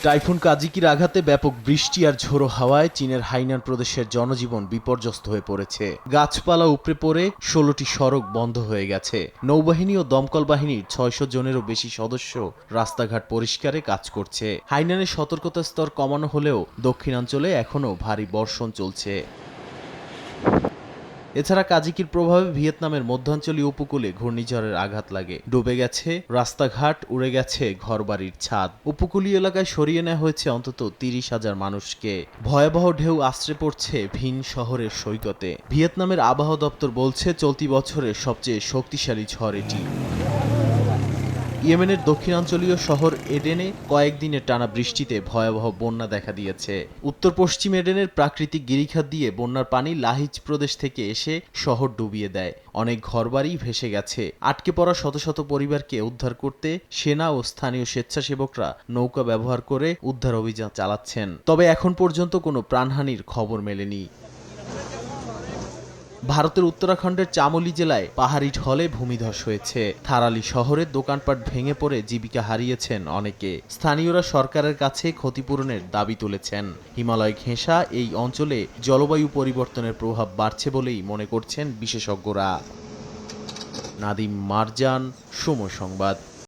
Typhoon কাজিকির আঘাতে ব্যাপক বৃষ্টি আর ঝোড়ো হাওয়ায় চীনের হাইনান প্রদেশের জনজীবন বিপর্যস্ত হয়ে পড়েছে। গাছপালা উপড়ে পড়ে ১৬টি সড়ক বন্ধ হয়ে গেছে। নৌবাহিনী ও দমকল বাহিনীর ৬০০ জনেরও বেশি সদস্য রাস্তাঘাট পরিষ্কারে কাজ করছে। হাইনানের সতর্কতার স্তর কমানো হলেও দক্ষিণাঞ্চলে এখনও ভারী বর্ষণ চলছে। এছাড়া কাজিকির প্রভাবে ভিয়েতনামের মধ্যাঞ্চলীয় উপকূলে ঘূর্ণিঝড়ের আঘাত লাগে। ডুবে গেছে রাস্তাঘাট, উড়ে গেছে ঘরবাড়ির ছাদ। উপকূলীয় এলাকায় সরিয়ে নেওয়া হয়েছে অন্তত ৩০,০০০ মানুষকে। ভয়াবহ ঢেউ আছড়ে পড়ছে ভিন শহরের সৈকতে। ভিয়েতনামের আবহাওয়া দপ্তর বলছে চলতি বছরের সবচেয়ে শক্তিশালী ঝড় এটি। ইয়েমেনের দক্ষিণাঞ্চলীয় শহর এডেনে কয়েকদিনের টানা বৃষ্টিতে ভয়াবহ বন্যা দেখা দিয়েছে। উত্তর পশ্চিম এডেনের প্রাকৃতিক গিরিখাত দিয়ে বন্যার পানি লাহিজ প্রদেশ থেকে এসে শহর ডুবিয়ে দেয়। অনেক ঘরবাড়ি ভেসে গেছে। আটকে পড়া শত শত পরিবারকে উদ্ধার করতে সেনা ও স্থানীয় স্বেচ্ছাসেবকরা নৌকা ব্যবহার করে উদ্ধার অভিযান চালাচ্ছেন। তবে এখন পর্যন্ত কোনো প্রাণহানির খবর মেলেনি। ভারতের উত্তরাখণ্ডের চামোলি জেলায় পাহাড়ি ঢলে ভূমিধস হয়েছে। থারালি শহরের দোকানপাট ভেঙে পড়ে জীবিকা হারিয়েছেন অনেকে। স্থানীয়রা সরকারের কাছে ক্ষতিপূরণের দাবি তুলেছেন। হিমালয় ঘেঁষা এই অঞ্চলে জলবায়ু পরিবর্তনের প্রভাব বাড়ছে বলেই মনে করছেন বিশেষজ্ঞরা। নাদিম মারজান, সময় সংবাদ।